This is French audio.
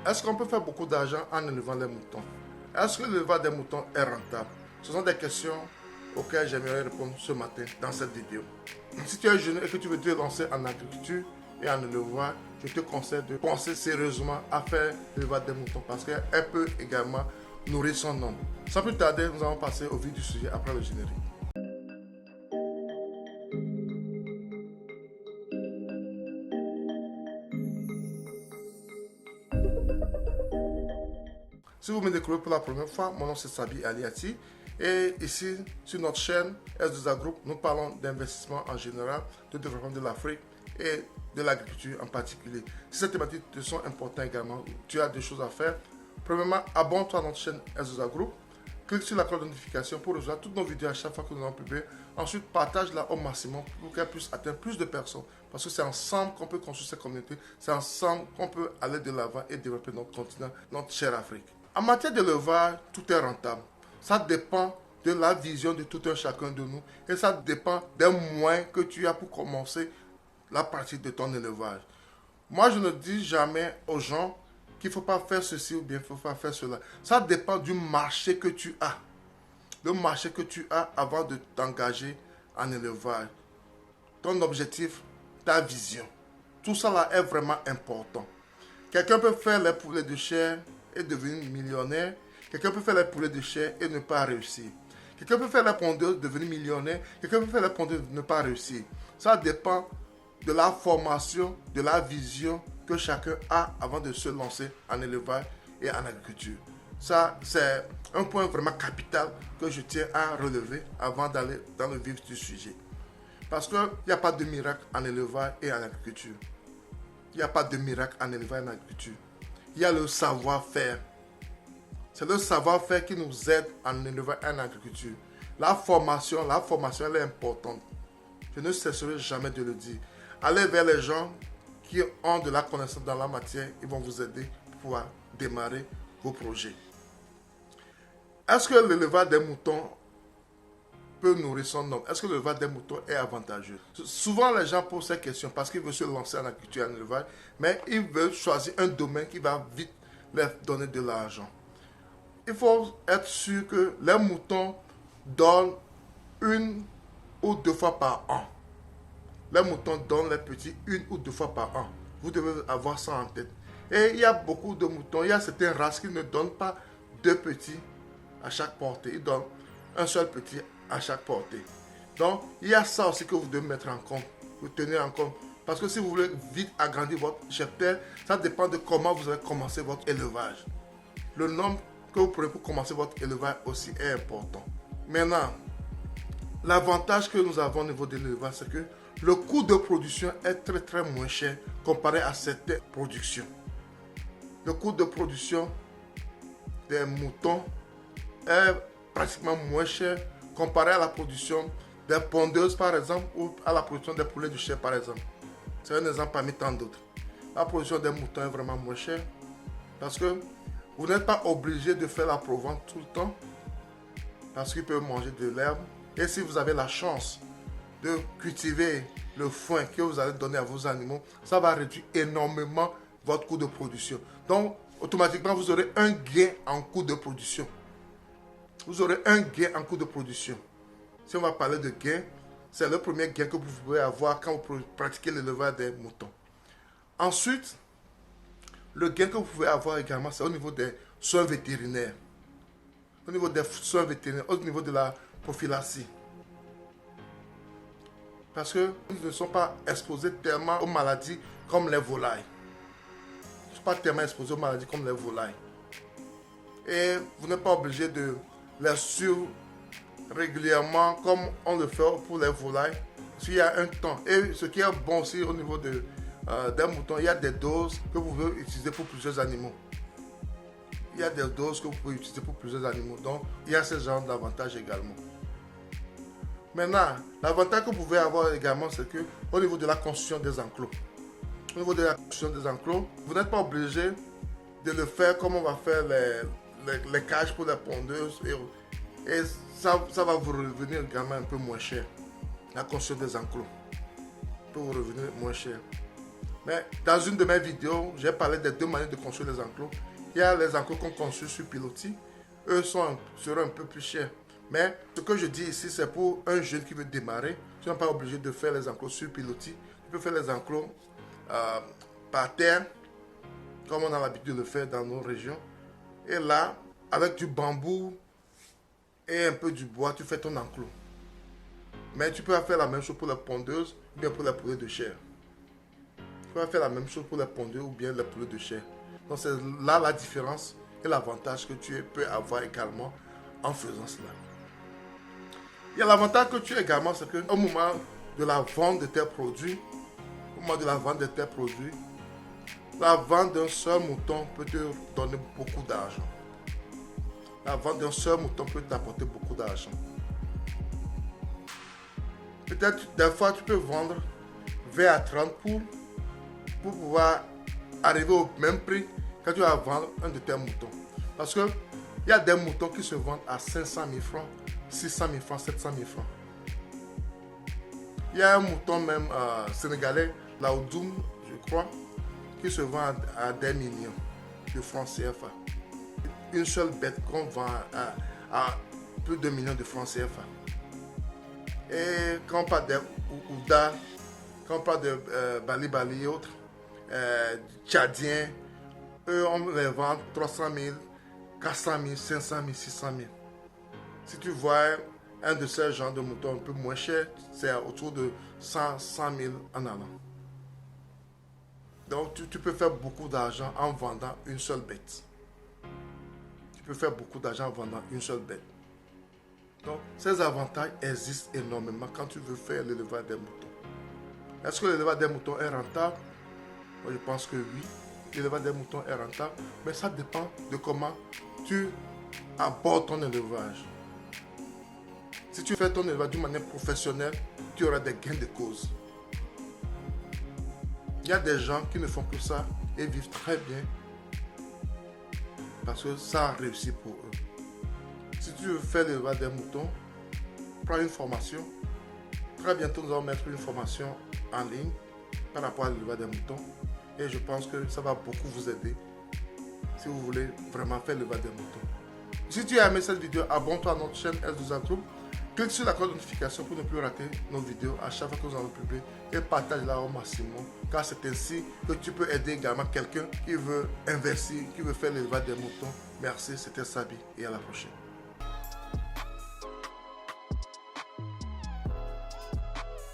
Est-ce qu'on peut faire beaucoup d'argent en élevant les moutons? Est-ce que l'élevage des moutons est rentable? Ce sont des questions auxquelles j'aimerais répondre ce matin dans cette vidéo. Si tu es jeune et que tu veux te lancer en agriculture et en élevage, je te conseille de penser sérieusement à faire l'élevage des moutons parce qu'elle peut également nourrir son homme. Sans plus tarder, nous allons passer au vif du sujet après le générique. Si vous me découvrez pour la première fois, mon nom c'est Sabi Aliati et ici sur notre chaîne S2A Group, nous parlons d'investissement en général, de développement de l'Afrique et de l'agriculture en particulier. Si ces thématiques te sont importantes également, tu as des choses à faire. Premièrement, abonne-toi à notre chaîne S2A Group, clique sur la cloche de notification pour recevoir toutes nos vidéos à chaque fois que nous allons publier. Ensuite, partage-la au maximum pour qu'elle puisse atteindre plus de personnes. Parce que c'est ensemble qu'on peut construire cette communauté, c'est ensemble qu'on peut aller de l'avant et développer notre continent, notre chère Afrique. En matière d'élevage, tout est rentable. Ça dépend de la vision de tout un chacun de nous et ça dépend des moyens que tu as pour commencer la pratique de ton élevage. Moi, je ne dis jamais aux gens qu'il ne faut pas faire ceci ou bien il ne faut pas faire cela. Ça dépend du marché que tu as. Le marché que tu as avant de t'engager en élevage. Ton objectif, ta vision. Tout ça là est vraiment important. Quelqu'un peut faire les poulets de chair et devenir millionnaire. Quelqu'un peut faire les poulets de chair et ne pas réussir. Quelqu'un peut faire les pondeuses, devenir millionnaire. Quelqu'un peut faire les pondeuses et ne pas réussir. Ça dépend de la formation, de la vision que chacun a avant de se lancer en élevage et en agriculture. Ça, c'est un point vraiment capital que je tiens à relever avant d'aller dans le vif du sujet. Parce qu'il n'y a pas de miracle en élevage et en agriculture. Il n'y a pas de miracle en élevage et en agriculture. Il y a le savoir-faire. C'est le savoir-faire qui nous aide en élevage et en agriculture. La formation, elle est importante. Je ne cesserai jamais de le dire. Allez vers les gens qui ont de la connaissance dans la matière. Ils vont vous aider pour pouvoir démarrer vos projets. Est-ce que l'élevage des moutons peut nourrir son homme? Est-ce que l'élevage des moutons est avantageux? Souvent, les gens posent ces questions parce qu'ils veulent se lancer en agriculture et en élevage, mais ils veulent choisir un domaine qui va vite leur donner de l'argent. Il faut être sûr que les moutons donnent 1 ou 2 fois par an. Les moutons donnent les petits 1 ou 2 fois par an. Vous devez avoir ça en tête. Et il y a beaucoup de moutons. Il y a certaines races qui ne donnent pas 2 petits à chaque portée. Ils donnent un seul petit à chaque portée. Donc, il y a ça aussi que vous devez mettre en compte. Vous tenez en compte. Parce que si vous voulez vite agrandir votre cheptel, ça dépend de comment vous allez commencer votre élevage. Le nombre que vous prenez pour commencer votre élevage aussi est important. Maintenant, l'avantage que nous avons au niveau de l'élevage, c'est que le coût de production est très moins cher comparé à certaines productions. Le coût de production des moutons est pratiquement moins cher comparé à la production des pondeuses par exemple ou à la production des poulets de chair par exemple. C'est un exemple parmi tant d'autres. La production des moutons est vraiment moins chère parce que vous n'êtes pas obligé de faire la provence tout le temps parce qu'ils peuvent manger de l'herbe. Et si vous avez la chance de cultiver le foin que vous allez donner à vos animaux, ça va réduire énormément votre coût de production. Donc, automatiquement, vous aurez un gain en coût de production. Vous aurez un gain en coût de production. Si on va parler de gain, c'est le premier gain que vous pouvez avoir quand vous pratiquez l'élevage des moutons. Ensuite, le gain que vous pouvez avoir également, c'est au niveau des soins vétérinaires. Au niveau des soins vétérinaires, au niveau de la prophylaxie. Parce qu'ils ne sont pas exposés tellement aux maladies comme les volailles. Ils ne sont pas tellement exposés aux maladies comme les volailles. Et vous n'êtes pas obligé de les suivre régulièrement comme on le fait pour les volailles. S'il y a un temps. Et ce qui est bon aussi au niveau des moutons, il y a des doses que vous pouvez utiliser pour plusieurs animaux. Il y a des doses que vous pouvez utiliser pour plusieurs animaux. Donc, il y a ce genre d'avantages également. Maintenant, l'avantage que vous pouvez avoir également, c'est que au niveau de la construction des enclos. Au niveau de la construction des enclos, vous n'êtes pas obligé de le faire comme on va faire les cages pour les pondeuses. Et ça va vous revenir également un peu moins cher. La construction des enclos peut vous revenir moins cher. Mais dans une de mes vidéos, j'ai parlé des deux manières de construire les enclos. Il y a les enclos qu'on construit sur pilotis. Eux seront un peu plus chers. Mais ce que je dis ici, c'est pour un jeune qui veut démarrer. Tu n'es pas obligé de faire les enclos sur pilotis. Tu peux faire les enclos par terre, comme on a l'habitude de le faire dans nos régions. Et là, avec du bambou et un peu du bois, tu fais ton enclos. Mais tu peux faire la même chose pour les pondeuses ou bien pour les poulets de chair. Tu peux faire la même chose pour les pondeuses ou bien les poulets de chair. Donc c'est là la différence et l'avantage que tu peux avoir également en faisant cela. Il y a l'avantage que tu as également, c'est qu'au moment de la vente de tes produits, la vente d'un seul mouton peut te donner beaucoup d'argent. La vente d'un seul mouton peut t'apporter beaucoup d'argent. Peut-être des fois tu peux vendre 20 à 30 poules pour pouvoir arriver au même prix quand tu vas vendre un de tes moutons. Parce qu'il y a des moutons qui se vendent à 500 000 francs, 600 000 francs, 700 000 francs. Il y a un mouton même sénégalais, l'Aoudoum, je crois, qui se vend à des millions de francs CFA. Une seule bête qu'on vend à plus de millions de francs CFA. Et quand on parle de Ouda, quand on parle de Bali Bali et autres, Tchadiens, eux on les vend 300 000, 400 000, 500 000, 600 000. Si tu vois un de ces genres de moutons un peu moins cher, c'est autour de 100 000 en allant. Donc tu peux faire beaucoup d'argent en vendant une seule bête. Tu peux faire beaucoup d'argent en vendant une seule bête. Donc, ces avantages existent énormément quand tu veux faire l'élevage des moutons. Est-ce que l'élevage des moutons est rentable? Moi, je pense que oui. L'élevage des moutons est rentable, mais ça dépend de comment tu abordes ton élevage. Si tu fais ton élevage d'une manière professionnelle, tu auras des gains de cause. Il y a des gens qui ne font que ça et vivent très bien parce que ça a réussi pour eux. Si tu veux faire l'élevage des moutons, prends une formation. Très bientôt, nous allons mettre une formation en ligne par rapport à l'élevage des moutons. Et je pense que ça va beaucoup vous aider si vous voulez vraiment faire l'élevage des moutons. Si tu as aimé cette vidéo, abonne-toi à notre chaîne S12A Group. Clique sur la cloche de notification pour ne plus rater nos vidéos à chaque fois que nous allons publier et partage-la au maximum car c'est ainsi que tu peux aider également quelqu'un qui veut investir, qui veut faire l'élevage des moutons. Merci, c'était Sabi et à la prochaine.